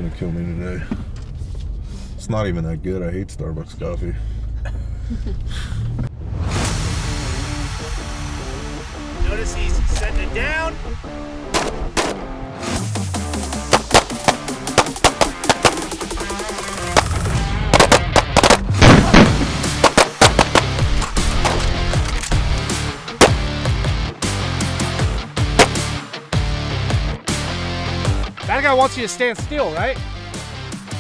gonna kill me today. It's not even that good. I hate Starbucks coffee. Notice he's setting it down. That guy wants you to stand still, right?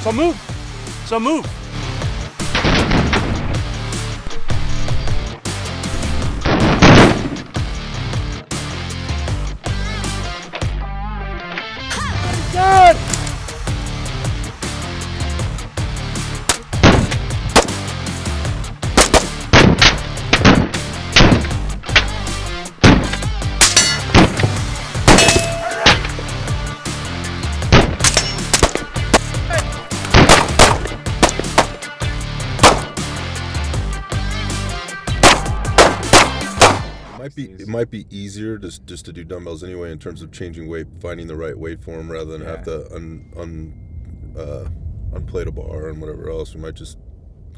So move. So move. Good. It might be easier just to do dumbbells anyway in terms of changing weight, finding the right weight for them rather than have to unplate a bar and whatever else. We might just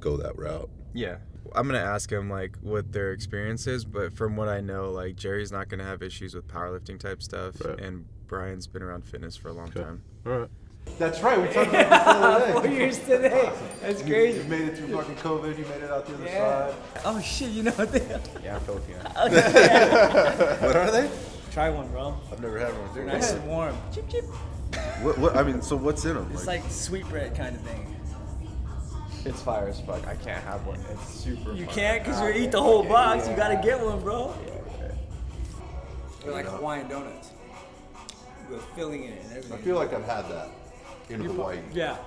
go that route. Yeah. I'm going to ask him, like, what their experience is, but from what I know, like, Jerry's not going to have issues with powerlifting type stuff, right. And Brian's been around fitness for a long time. All right. That's right. We talked about this the other day. 4 years today. That's crazy. You made it through fucking COVID. You made it out the other side. Oh shit, you know what they are? Yeah, I'm Filipino. What are they? Try one, bro. I've never had one. They're nice and warm. Chip chip. What? I mean, so what's in them? It's like sweetbread kind of thing. It's fire as fuck. I can't have one. It's super You fire. can't because you eat the whole box. You gotta get one, bro. They're like Hawaiian donuts with filling in it and everything. I feel like I've had that in Hawaii. Yeah.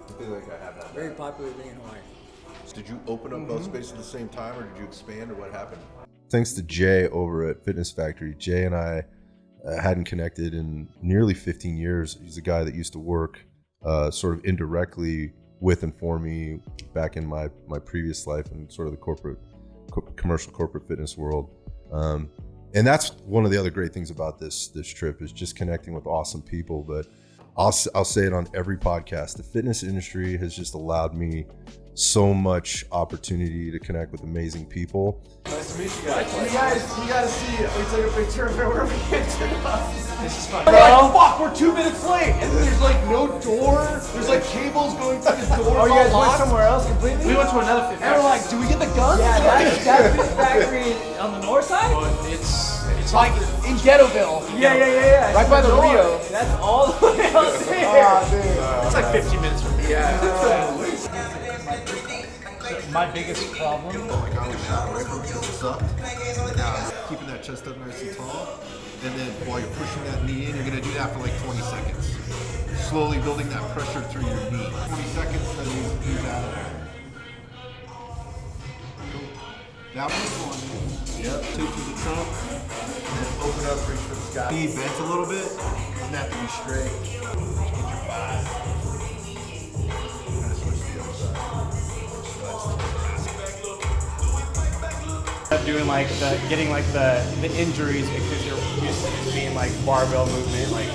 I feel like I have that. Very popular thing in Hawaii. Did you open up both spaces at the same time, or did you expand, or what happened? Thanks to Jay over at Fitness Factory. Jay and I hadn't connected in nearly 15 years. He's a guy that used to work sort of indirectly with and for me back in my previous life in sort of the commercial corporate fitness world. And that's one of the other great things about this trip is just connecting with awesome people. But I'll say it on every podcast. The fitness industry has just allowed me so much opportunity to connect with amazing people. Nice to meet you guys. You gotta see it. We took a picture of it where we get to This is fun. We're like, fuck, we're 2 minutes late. And then there's like no door. There's like cables going through the door. Oh, you guys went somewhere else completely? We went to another fit. And we're like, do we get the guns? Yeah, that Fit Factory on the north side? It's like in Ghettoville. Yeah. Right by the north. Rio. That's all the way out there. It's like 15 minutes from here. My biggest problem. Like I was shot right from sucked. Keeping that chest up nice and tall. And then while you're pushing that knee in, you're going to do that for like 20 seconds. Slowly building that pressure through your knee. 20 seconds, then he's out of there. Now this one. Yep, two to the trunk. And then open up, reach for the sky. Knee bent a little bit. Doesn't have to be straight. Get your back. Kind of switch to the other side. Doing like getting like the injuries because you're used to just being like barbell movement, like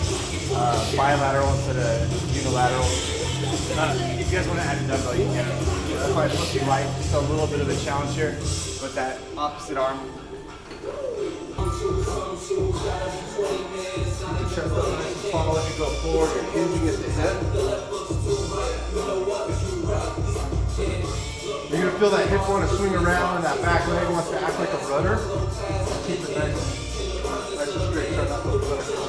bilateral instead of unilateral. If you guys want to add a dumbbell, you can. That's why it's supposed to be light, just a little bit of a challenge here. But that opposite arm. Chest up nice and tall as you go forward. You're hinging at the hip. You're going to feel that hip want to swing around and that back leg wants to act like a rudder. Keep it nice and straight. Try not to let it go.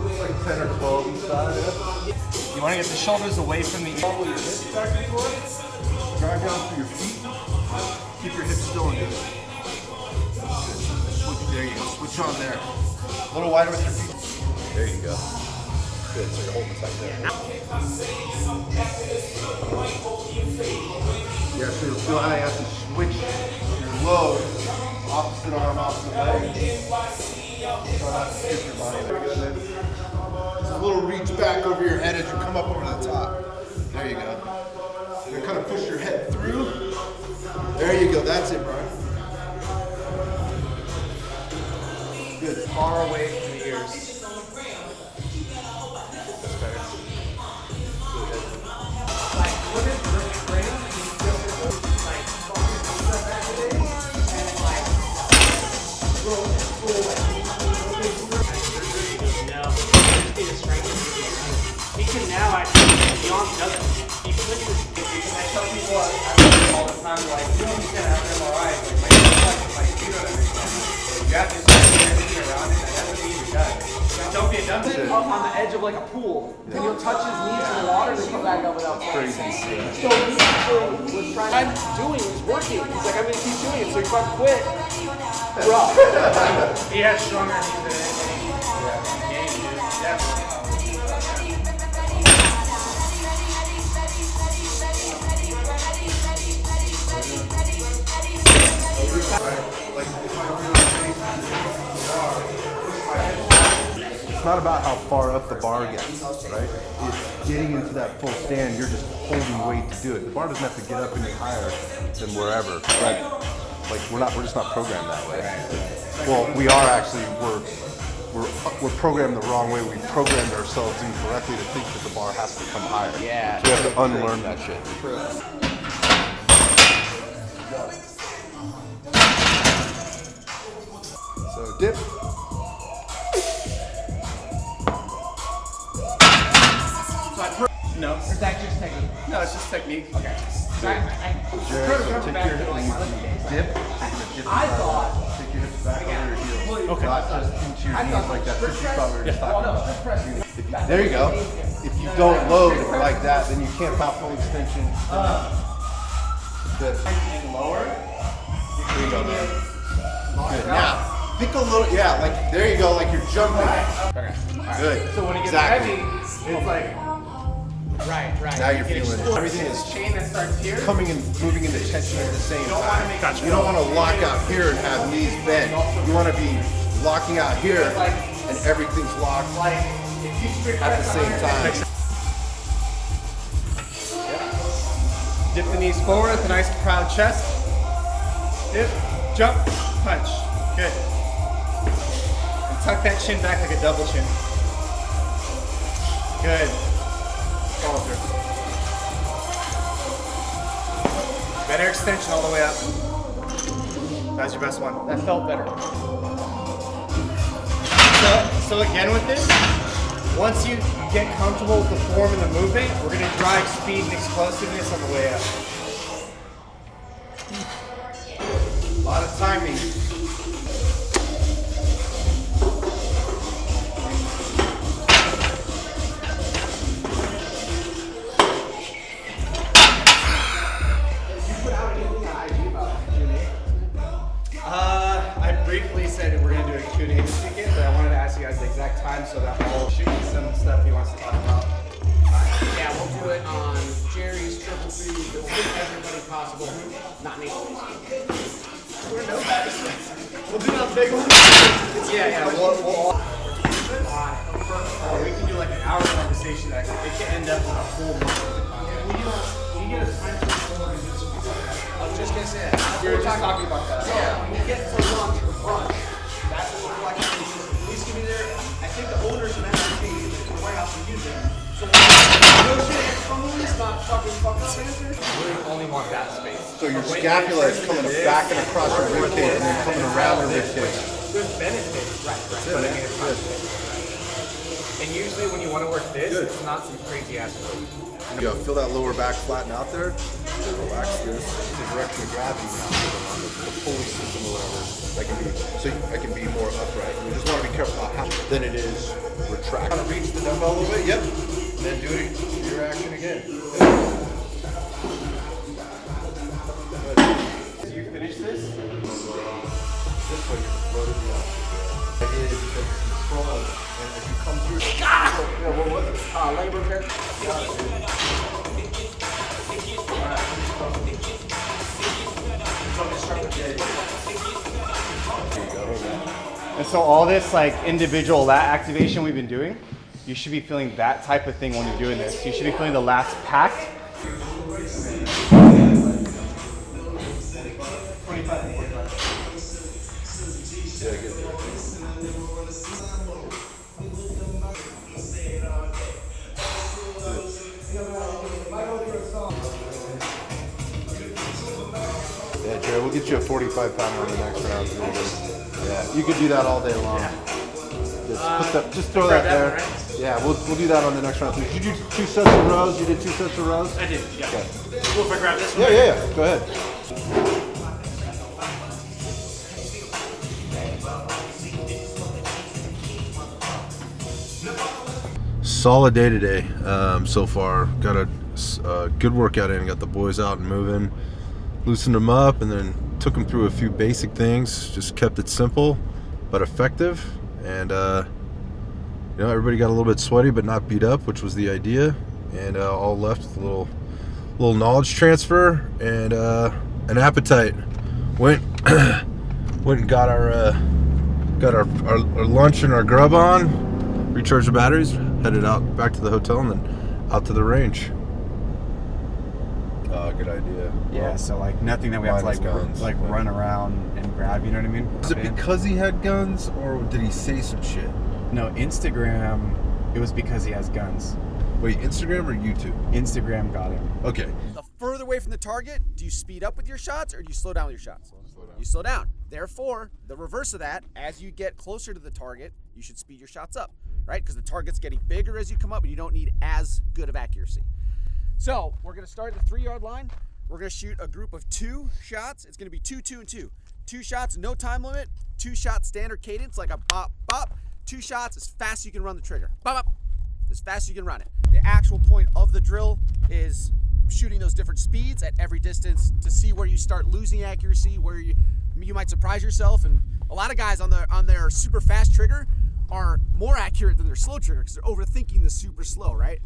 It's like 10 or 12 inside. Yeah. You want to get the shoulders away from the. Follow your hips back and forth. Drive down through your feet. Keep your hips still into it. Switch, there you go. Switch on there. A little wider with your feet. There you go. Good, so you're holding tight there. Yeah, so you'll feel how you have to switch your load. Opposite arm, opposite leg. Try not to skip your body. Just a little reach back over your head as you come up over the top. There you go. You kind of push your head through. There you go. That's it, Brian. far away from the ears. That's better. Like, what is the brain? Like, no, he can now actually, beyond doesn't. He puts his, because I tell people all the time, like, you don't need to have an MRI. Like, you don't understand. You have to start everything around it, and that's what he does. Don't be a dumb shit. Up on the edge of like a pool, and he'll touch his knees in the water and then come back up without falling. Crazy to see. So he actually was trying. I'm doing is working. He's like, I'm gonna keep doing it. So if I quit, bro. He has stronger knees than anything. Game, dude. Definitely. It's not about how far up the bar gets, right? It's getting into that full stand. You're just holding weight to do it. The bar doesn't have to get up any higher than wherever. Right? Like we're just not programmed that way. Well, we are actually. We're programmed the wrong way. We programmed ourselves incorrectly to think that the bar has to come higher. Yeah. So we have to unlearn that shit. So dip. No. Or is that just technique? No, it's just technique. Okay. Jared, so take your dip. I thought. Take your hips back over your heels. Okay. Not just into your knees like that. Since you thought we were just Oh talking no, about. strict press. There you go. If you don't load like that, then you can't pop full extension. Good. And lower. There you go, man. Good. Now, think a little, yeah, like, there you go, like you're jumping. Okay. Good. So when it gets Exactly. heavy, it's like Right. Now you're feeling it. Everything is chain that starts here. coming and moving into tension at the same You don't want to time. make You don't want to lock out here and have knees bent. You want to be locking out here and everything's locked like if you strict at the same time. Dip the knees forward with a nice proud chest. Dip, jump, punch. Good. And tuck that chin back like a double chin. Good. Follow through. Better extension all the way up. That's your best one. That felt better. So again with this, once you get comfortable with the form and the movement, we're going to drive speed and explosiveness on the way up. A lot of timing. I briefly said we're going to do a Q&A this weekend, but I wanted to ask you guys the exact time so that we'll shoot me some stuff he wants to talk about. Yeah, we'll do it on Jerry's Triple B. We'll get everybody possible. Not me. We'll do that big one. Yeah, we'll we can do like an hour conversation that it can end up with a whole month of content. When you get a time for I was just gonna say that. we were just talking about that. Yeah, when you get to lunch or brunch, that's what we're like. Please give me there. I think the owners of MRT in the warehouse are using. So no shit, it's not fucking answer. We only want that space. So your scapula is coming back and across your rib cage and then coming around your rib cage. There's benefits, right? But I mean, it's not and usually when you want to work this, it's not some crazy ass move. You feel that lower back flatten out there? Relax this. The direction of gravity now on the pulley system or whatever. I can be more upright. We just want to be careful about how then it is retract. Kind of reach the dumbbell a little bit. Yep. And then do it. Do your action again. Good. You finish this? This way you're loaded the opposite. It is the control. And if you come through, yeah, what was it? Labor care. And so all this like individual lat activation we've been doing, you should be feeling that type of thing when you're doing this. You should be feeling the lats packed. we'll get you a 45 pounder on the next round. Yeah, you could do that all day long. Just throw that there. Right? Yeah, we'll do that on the next round. Did you do 2 sets of rows? You did 2 sets of rows? I did, yeah. Okay. Cool if I grab this one? Yeah. Go ahead. Solid day today so far. Got a good workout in. Got the boys out and moving. Loosened them up and then took them through a few basic things. Just kept it simple but effective. And everybody got a little bit sweaty but not beat up, which was the idea. And all left with a little knowledge transfer and an appetite. Went and got our lunch and our grub on, recharged the batteries, headed out back to the hotel and then out to the range. Good idea. Yeah, so like nothing that we have to run around and grab, you know what I mean? Is it because he had guns or did he say some shit? No, Instagram, it was because he has guns. Wait, Instagram or YouTube? Instagram got him. Okay. The further away from the target, do you speed up with your shots or do you slow down with your shots? You slow down. Therefore, the reverse of that, as you get closer to the target, you should speed your shots up, right? Because the target's getting bigger as you come up and you don't need as good of accuracy. So we're gonna start at the 3-yard line. We're gonna shoot a group of 2 shots. It's gonna be 2, 2, and 2. 2 shots, no time limit. 2 shots, standard cadence, like a bop, bop. 2 shots as fast as you can run the trigger. Bop, bop. As fast as you can run it. The actual point of the drill is shooting those different speeds at every distance to see where you start losing accuracy, where you might surprise yourself. And a lot of guys on their super fast trigger are more accurate than their slow trigger because they're overthinking the super slow, right?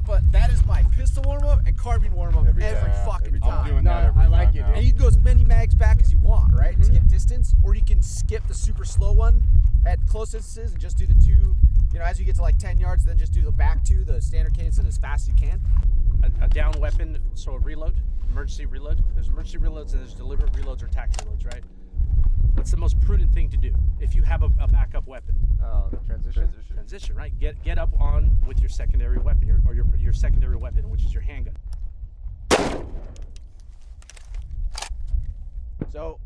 But that is my pistol warm-up and carbine warm-up every fucking time. I'm doing that I like it, dude. And you can go as many mags back as you want, right, to get distance, or you can skip the super slow one at close distances and just do the 2, as you get to like 10 yards, then just do the back 2, the standard cadence, and as fast as you can. A down weapon, so a reload, emergency reload. There's emergency reloads and there's deliberate reloads or tact reloads, right? What's the most prudent thing to do if you have a backup weapon? Transition, right? Get up on with your secondary weapon, your secondary weapon, which is your handgun. So,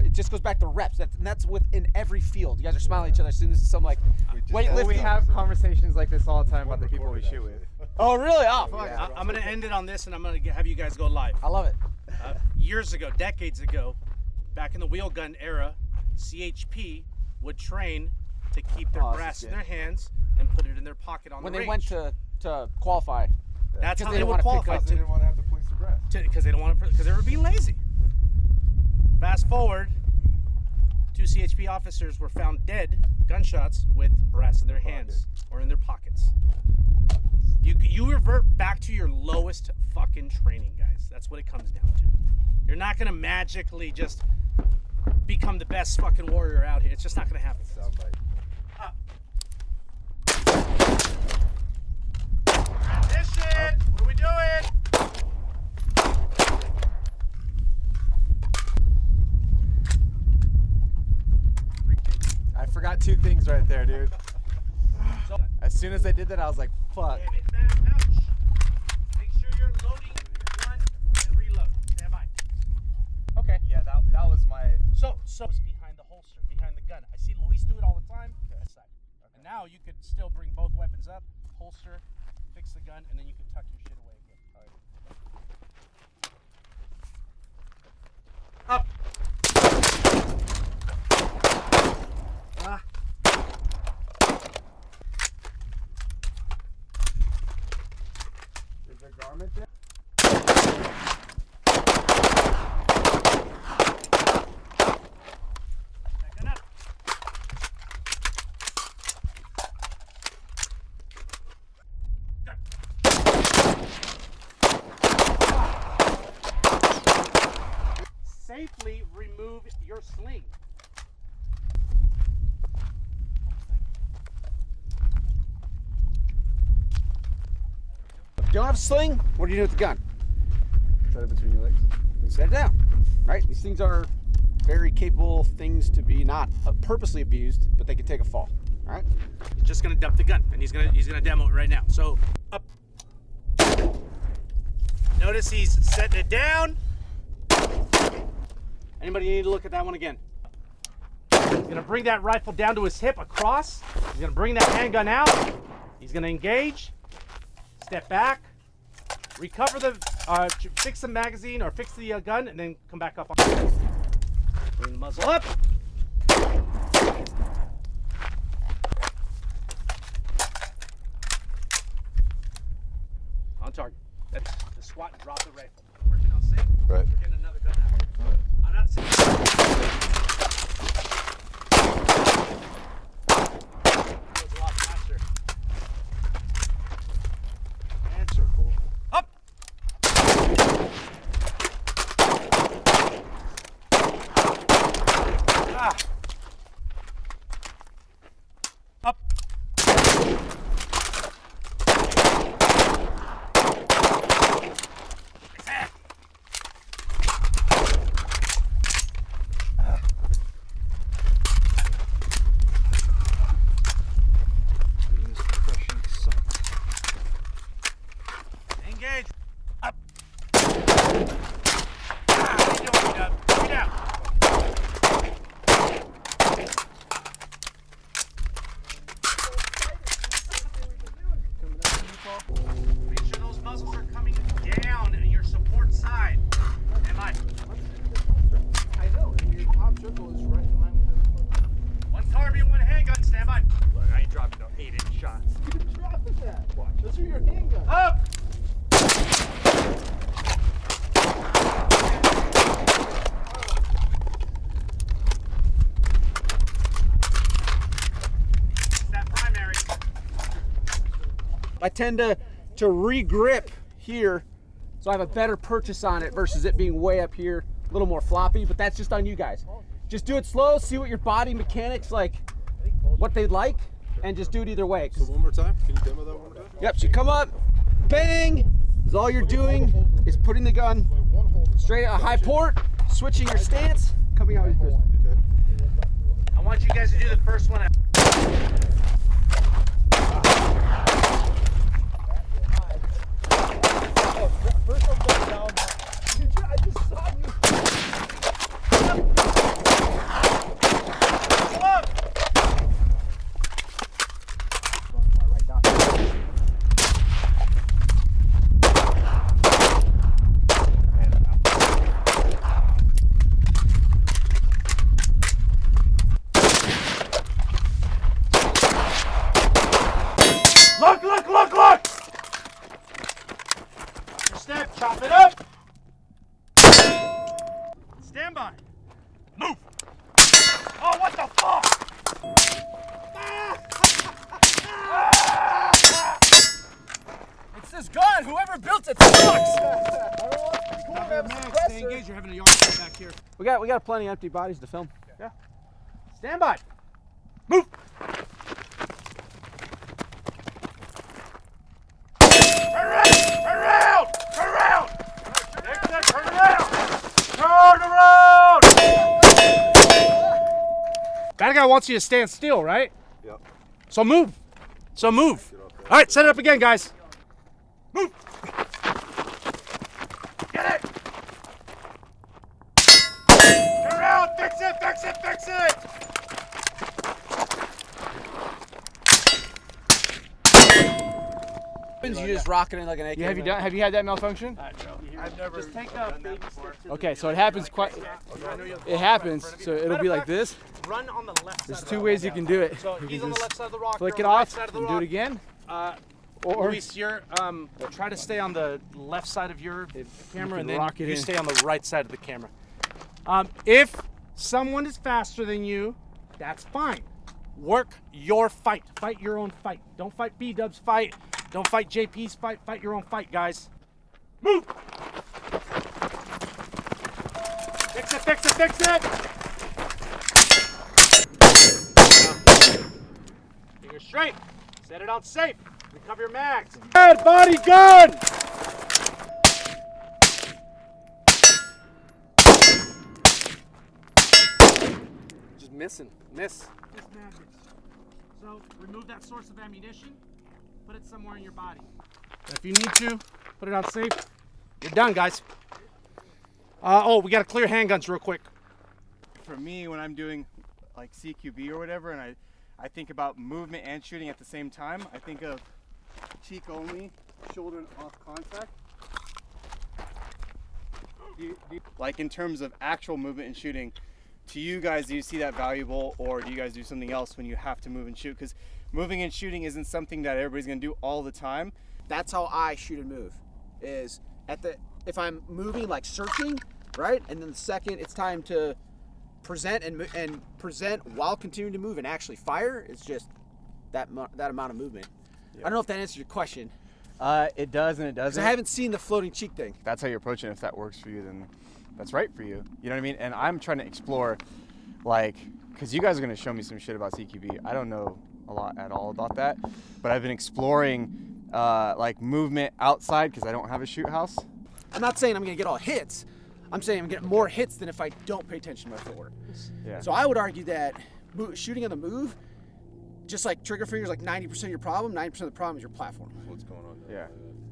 it just goes back to reps. That's within every field. You guys are smiling at each other as soon as this is some weightlifting. We have conversations like this all the time about the people we shoot with. Oh, really? Oh, Yeah. I'm going to end it on this, and I'm going to have you guys go live. I love it. Years ago, decades ago, back in the wheel gun era, CHP would train to keep their brass in their hands and put it in their pocket on When the they range. went to qualify. That's how they they didn't would wanna pick qualify. up- They didn't want to have to police the brass. Because they don't want to, because they were being lazy. Fast forward, 2 CHP officers were found dead, gunshots, with brass in their hands or in their pockets. You revert back to your lowest fucking training, guys. That's what it comes down to. You're not gonna magically just become the best fucking warrior out here. It's just not gonna happen. Transition! What are we doing? I forgot 2 things right there, dude. As soon as I did that, I was like, fuck. Damn it, man, ouch. Make sure you're loading your gun and reload. Stand by. Okay. Yeah, that was my... So it's behind the holster, behind the gun. I see Luis do it all the time. That side. And now you could still bring both weapons up, holster, fix the gun, and then you can tuck your shit away again. Up. Is there garment there? Gun up. Gun. You don't have a sling? What do you do with the gun? Set it between your legs. Set it down, right? These things are very capable things to be not purposely abused, but they can take a fall, all right? He's just gonna dump the gun, and he's gonna demo it right now. So up. Notice he's setting it down. Anybody need to look at that one again? He's gonna bring that rifle down to his hip across. He's gonna bring that handgun out. He's gonna engage. Step back. Recover the, fix the magazine or fix the gun, and then come back up. Bring the muzzle up. On target. That's the squat and drop the rifle. Working on safe. Right. We're getting another gun out. I'm not saying. Goes a lot faster. And circle. Up. Ah. Up. Engage. Up. How you doing, Dub? Get down. Make sure those muzzles are coming down in your support side. Am I? I know, and your top circle is right in line with the One carbine, one handgun. Stand by. Look, I ain't dropping no 8-inch shots. You're dropping that. Watch. Those are your handguns. Up. It's that primary. I tend to re-grip here, so I have a better purchase on it versus it being way up here, a little more floppy, but that's just on you guys. Just do it slow, see what your body mechanics like, what they'd like, and just do it either way. So one more time. Can you demo that one more time? Yep, so you come up, bang, is all you're doing is putting the gun straight at a high port, switching your stance, coming out with your pistol. I want you guys to do the first one. First one goes down. I just saw you. Look, look, look, look! Your step, chop it up. Stand by. Move. Oh, what the fuck? It's this gun, whoever built it sucks! Stay engaged. You're having a yard fight back here. We got plenty of empty bodies to film. Yeah. Stand by. Move. Turn around! Turn around! Next step, turn around! Turn around! That guy wants you to stand still, right? Yep. So move. So move. All right, set it up again, guys. Move. Get it. Turn around. Fix it. Fix it. Fix it. You just rock it in like an AK. Have you had that malfunction? I've never just take a baby step to Okay, so it happens quite. It happens, so it'll be like this. Run on the left There's side. two ways you can do it. So You he's can on the just left side of the rock. flick you're it on the right off side of the and do it rock. again. Or Luis, you're try to stay on the left side of your camera, can and then rock it you in. stay on the right side of the camera. If someone is faster than you, that's fine. Work your fight. Fight your own fight. Don't fight B-Dub's fight. Don't fight JP's fight. Fight your own fight, guys. Move. Fix it. Fix it. Fix it. Finger straight. Set it on safe. Recover your mags. Good body gun. Just missing. Miss. Just magic. So remove that source of ammunition. Put it somewhere in your body. If you need to, put it on safe. You're done, guys. We gotta clear handguns real quick. For me, when I'm doing like CQB or whatever, and I think about movement and shooting at the same time, I think of cheek only, shoulder off contact. Like in terms of actual movement and shooting, to you guys, do you see that valuable, or do you guys do something else when you have to move and shoot? Because moving and shooting isn't something that everybody's gonna do all the time. That's how I shoot and move. Is if I'm moving, like searching, right, and then the second it's time to present and present while continuing to move and actually fire, it's just that amount of movement. Yeah. I don't know if that answers your question. It does and it doesn't. 'Cause I haven't seen the floating cheek thing. That's how you're approaching it. If that works for you, then that's right for you. You know what I mean? And I'm trying to explore, like, because you guys are going to show me some shit about CQB. I don't know a lot at all about that, but I've been exploring like movement outside because I don't have a shoot house. I'm not saying I'm going to get all hits. I'm saying I'm going to get more hits than if I don't pay attention to my footwork. Yeah. So I would argue that shooting on the move, just like trigger fingers, like 90% of your problem, 90% of the problem is your platform. What's going on there?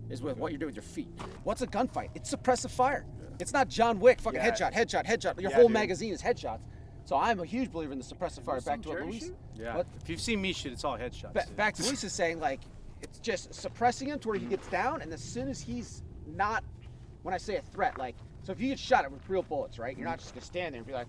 Yeah. Is with what you're doing with your feet. What's a gunfight? It's suppressive fire. Yeah. It's not John Wick, fucking headshot. Your whole magazine is headshots. So I'm a huge believer in the suppressive fire. Back to what Luis. Yeah. What? If you've seen me shoot, it's all headshots. Back to Luis is saying, like, it's just suppressing him to where he gets down, and as soon as he's not, when I say a threat, like, so if you get shot at with real bullets, right? You're not just gonna stand there and be like,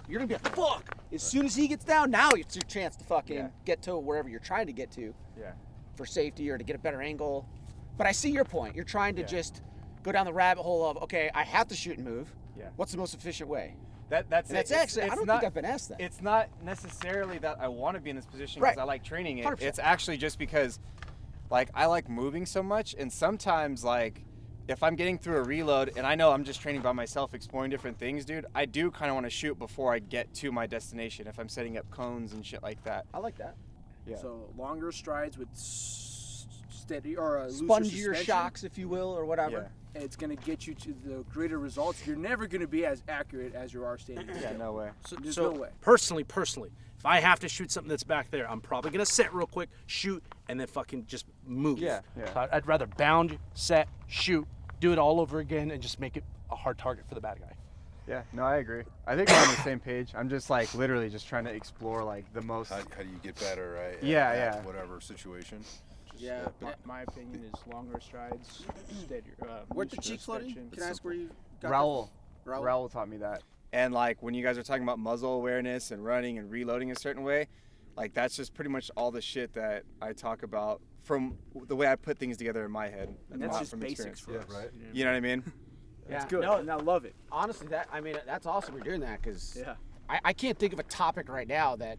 you're gonna be like, fuck. As soon as he gets down, now it's your chance to fucking get to wherever you're trying to get to. Yeah. For safety or to get a better angle. But I see your point. You're trying to just go down the rabbit hole of, okay, I have to shoot and move. Yeah. What's the most efficient way? That's actually, I don't think I've been asked that. It's not necessarily that I want to be in this position because I like training it. 100%. It's actually just because, like, I like moving so much, and sometimes, like, if I'm getting through a reload and I know I'm just training by myself, exploring different things, dude, I do kind of want to shoot before I get to my destination if I'm setting up cones and shit like that. I like that. Yeah. So longer strides with steady or a spongier shocks, if you will, or whatever. Yeah. It's going to get you to the greater results. You're never going to be as accurate as you are standing. Yeah, no way. There's no way. Personally, if I have to shoot something that's back there, I'm probably gonna set real quick, shoot, and then fucking just move. Yeah. So I'd rather bound, set, shoot, do it all over again, and just make it a hard target for the bad guy. Yeah, no, I agree. I think we're on the same page. I'm just like literally just trying to explore like the most. How do you get better, right? Yeah. Whatever situation. Yeah, my opinion is longer strides, steadier. Where'd the cheek flooding? Can I ask where you got Raul taught me that. And like when you guys are talking about muzzle awareness and running and reloading a certain way, like that's just pretty much all the shit that I talk about from the way I put things together in my head. And that's just basics for us, right? You know what I mean? That's good. No, and I love it. Honestly, that's awesome you're doing that because Yeah. I can't think of a topic right now that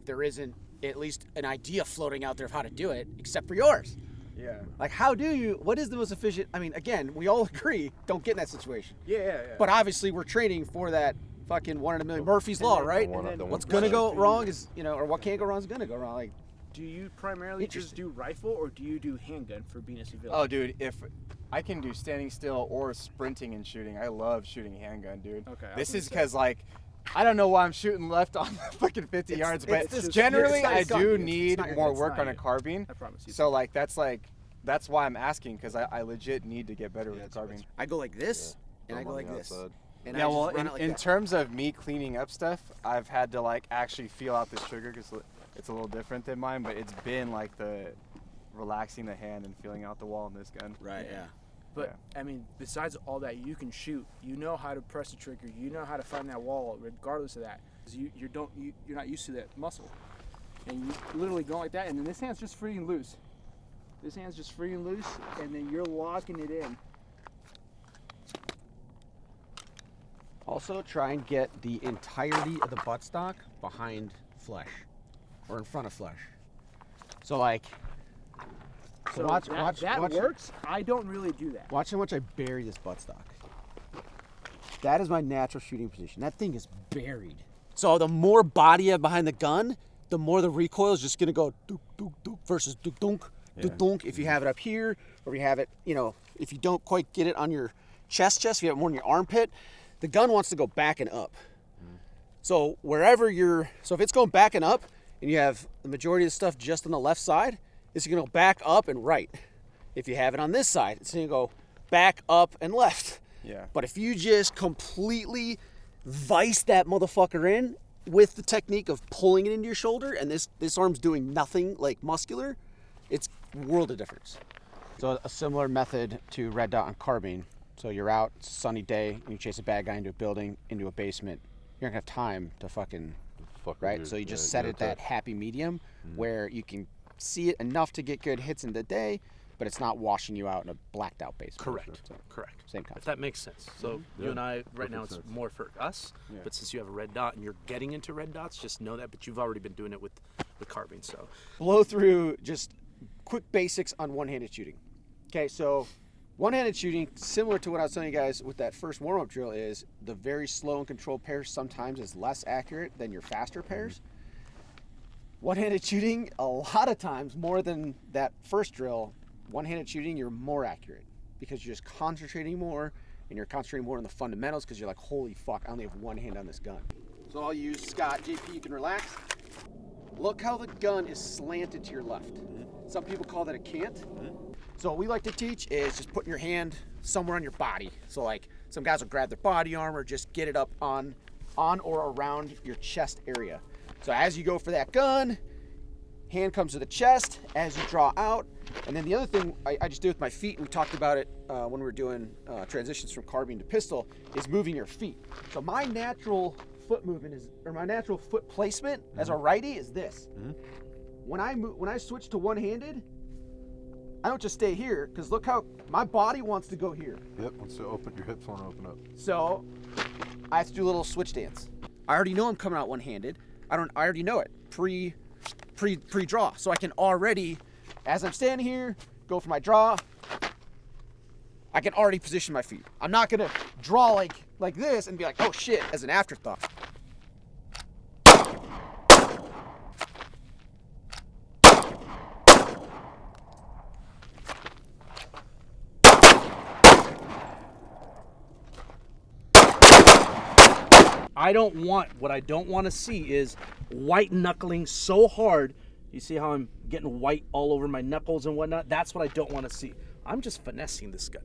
there isn't at least an idea floating out there of how to do it, except for yours. Yeah. Like, what is the most efficient? I mean, again, we all agree, don't get in that situation. Yeah. But obviously, we're training for that fucking 1 in a million Murphy's Law, right? What's gonna go wrong is, or what can't go wrong is gonna go wrong. Like, Do you primarily just do rifle, or do you do handgun for being a civilian? Oh, dude, if I can do standing still or sprinting and shooting, I love shooting handgun, dude. Okay. This is because like. I don't know why I'm shooting left on the fucking 50 yards, but generally I do need more work on a carbine. I promise you. So like that's why I'm asking because I legit need to get better with the carbine. I go like this, and I go like this. And Yeah, I well, just run it like in that. terms of me cleaning up stuff, I've had to like actually feel out this trigger because it's a little different than mine, but it's been like the relaxing the hand and feeling out the wall in this gun. Right, yeah. But I mean, besides all that, you can shoot. You know how to press the trigger. You know how to find that wall, regardless of that. 'Cause you're not used to that muscle, and you literally go like that, and then this hand's just free and loose. This hand's just free and loose, and then you're locking it in. Also, try and get the entirety of the buttstock behind flesh, or in front of flesh. So like. So watch, that works. I don't really do that. Watch how much I bury this buttstock. That is my natural shooting position. That thing is buried. So the more body I have behind the gun, the more the recoil is just gonna go dook dook dook versus dook dunk. dunk, if you have it up here, or you have it, you know, if you don't quite get it on your chest, if you have it more in your armpit, the gun wants to go back and up. So wherever so if it's going back and up, and you have the majority of the stuff just on the left side, it's going to go back, up, and right. If you have it on this side, it's going to go back, up, and left. Yeah. But if you just completely vice that motherfucker in with the technique of pulling it into your shoulder, and this arm's doing nothing like muscular, it's a world of difference. So a similar method to red dot on carbine. So you're out, it's a sunny day, and you chase a bad guy into a building, into a basement. You're not gonna have time to fucking, right? So you just set it that happy medium where you can see it enough to get good hits in the day, but it's not washing you out in a blacked out basement. Correct. So, Correct. same concept. If that makes sense. So you and I, right now, it's more for us. But since you have a red dot and you're getting into red dots, just know that. But you've already been doing it with carbine. So Blow through just quick basics on one-handed shooting. Okay, so one-handed shooting, similar to what I was telling you guys with that first warm-up drill, is the very slow and controlled pairs sometimes is less accurate than your faster pairs. One-handed shooting, a lot of times, more than that first drill, one-handed shooting, you're more accurate because you're just concentrating more, and you're concentrating more on the fundamentals because you're like, holy fuck, I only have one hand on this gun. So I'll use Scott. JP, you can relax. Look how the gun is slanted to your left. Some people call that a cant. So what we like to teach is just putting your hand somewhere on your body. So like some guys will grab their body armor, just get it up on or around your chest area. So as you go for that gun, hand comes to the chest as you draw out. And then the other thing I just do with my feet, and we talked about it when we were doing transitions from carbine to pistol, is moving your feet. So my natural foot movement my natural foot placement as a righty is this. When I switch to one-handed, I don't just stay here, because look how my body wants to go here. Yep, once you open, your hips want to open up. So I have to do a little switch dance. I already know I'm coming out one-handed. I already know it pre-draw. So I can already, as I'm standing here, go for my draw. I can already position my feet. I'm not gonna draw like this and be like, oh shit, as an afterthought. what I don't want to see is white knuckling so hard. You see how I'm getting white all over my knuckles and whatnot? That's what I don't want to see. I'm just finessing this gun.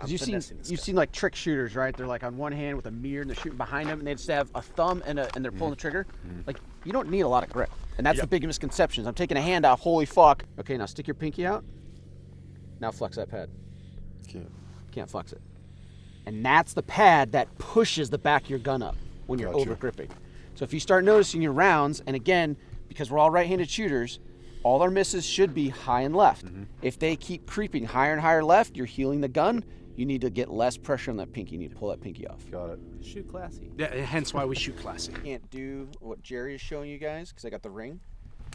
You've seen like trick shooters, right? They're like on one hand with a mirror and they're shooting behind them, and they just have a thumb and they're pulling the trigger. Like, you don't need a lot of grip, and that's the big misconception. I'm taking a hand out. Holy fuck! Okay, now stick your pinky out. Now flex that pad. Can't flex it. And that's the pad that pushes the back of your gun up when you're over gripping. So if you start noticing your rounds, and again, because we're all right-handed shooters, all our misses should be high and left. If they keep creeping higher and higher left, you're healing the gun. You need to get less pressure on that pinky. You need to pull that pinky off. Got it. Shoot classy. Yeah, hence why we shoot classy. Can't do what Jerry is showing you guys because I got the ring.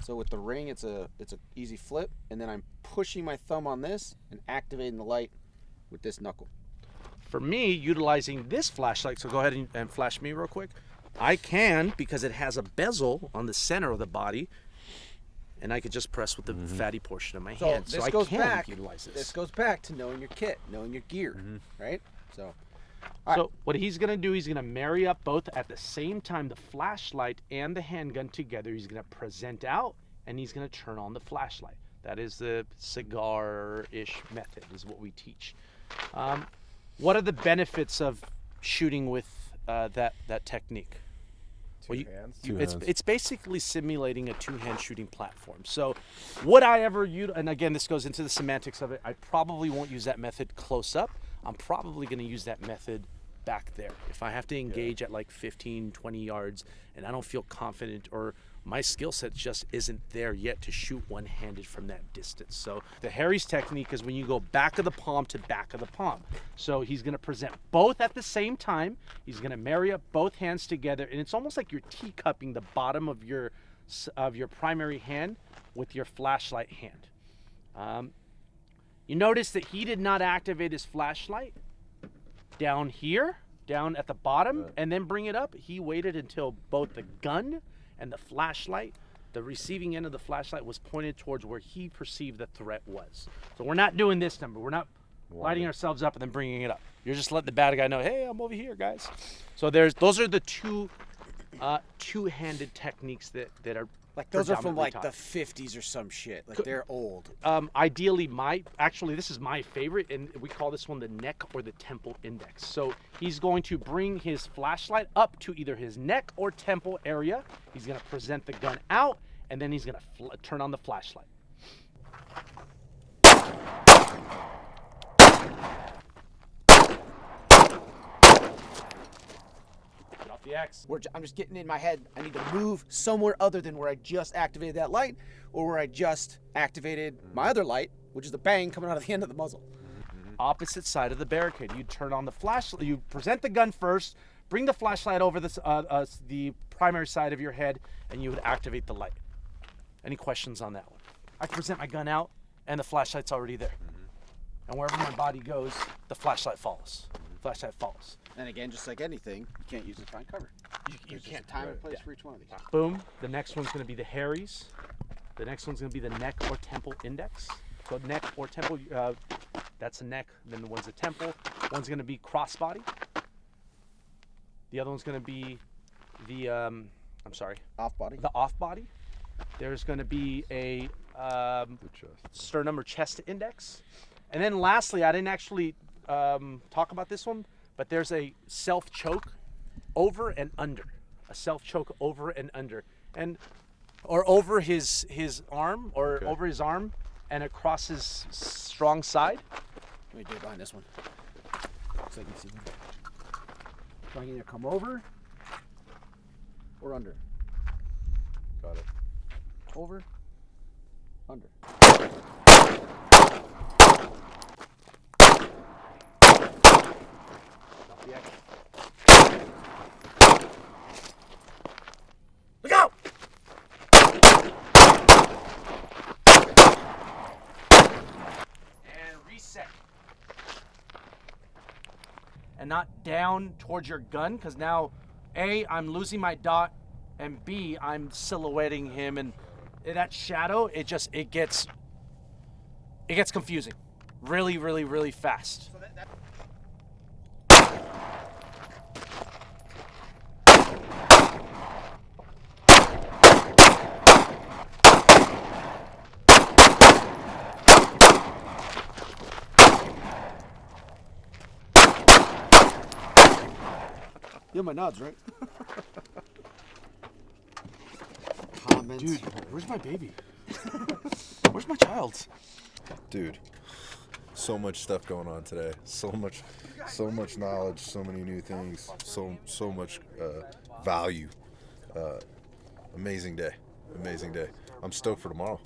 So with the ring, it's a easy flip, and then I'm pushing my thumb on this and activating the light with this knuckle. For me, utilizing this flashlight, so go ahead and flash me real quick. I can, because it has a bezel on the center of the body, and I could just press with the fatty portion of my hand. So I can utilize this. This goes back to knowing your kit, knowing your gear, right? So, So what he's going to do, he's going to marry up both at the same time, the flashlight and the handgun together. He's going to present out, and he's going to turn on the flashlight. That is the cigar-ish method, is what we teach. What are the benefits of shooting with that technique? Two hands. It's basically simulating a two-hand shooting platform. So would I ever use, and again, this goes into the semantics of it, I probably won't use that method close up. I'm probably going to use that method back there. If I have to engage at like 15, 20 yards and I don't feel confident, or my skill set just isn't there yet to shoot one-handed from that distance. So the Harry's technique is when you go back of the palm to back of the palm. So he's going to present both at the same time. He's going to marry up both hands together, and it's almost like you're teacupping the bottom of your primary hand with your flashlight hand. You notice that he did not activate his flashlight down here, down at the bottom, and then bring it up. He waited until both the gun and the flashlight The receiving end of the flashlight was pointed towards where he perceived the threat was. So we're not doing this number. We're not lighting ourselves up and then bringing it up. You're just letting the bad guy know, hey, I'm over here, guys. So those are the two-handed techniques that are Like those are from predominantly like taught. the 50s or some shit. Like they're old. Ideally, this is my favorite, and we call this one the neck or the temple index. So he's going to bring his flashlight up to either his neck or temple area. He's going to present the gun out, and then he's going to turn on the flashlight. Get off the X. I'm just getting in my head. I need to move somewhere other than where I just activated that light, or where I just activated my other light, which is the bang coming out of the end of the muzzle. Opposite side of the barricade. You turn on the flashlight. You present the gun first. Bring the flashlight over the primary side of your head, and you would activate the light. Any questions on that one? I present my gun out, and the flashlight's already there. And wherever my body goes, the flashlight follows. Flashlight follows. And again, just like anything, you can't use it to find cover. You can't time and place for each one of these. Boom. The next one's going to be the Harry's. The next one's going to be the neck or temple index. So neck or temple, that's the neck. Then the one's the temple. One's going to be crossbody. The other one's going to be the, Off body. the off body. There's going to be a sternum or chest index. And then lastly, I didn't actually talk about this one, but there's a self choke over and under. A self choke over and under. Or over his arm, or over his arm and across his strong side. Let me do it behind this one, so I can see them. So I can either come over or under. Got it. Over, under. Look out! And reset. And not down towards your gun, because now, A, I'm losing my dot, and B, I'm silhouetting him, and that shadow, it gets confusing. Really, really, really fast. You have my nods, right? Comments. Dude, where's my baby? Where's my child? Dude, so much stuff going on today. So much knowledge, so many new things, so much value. Amazing day. I'm stoked for tomorrow.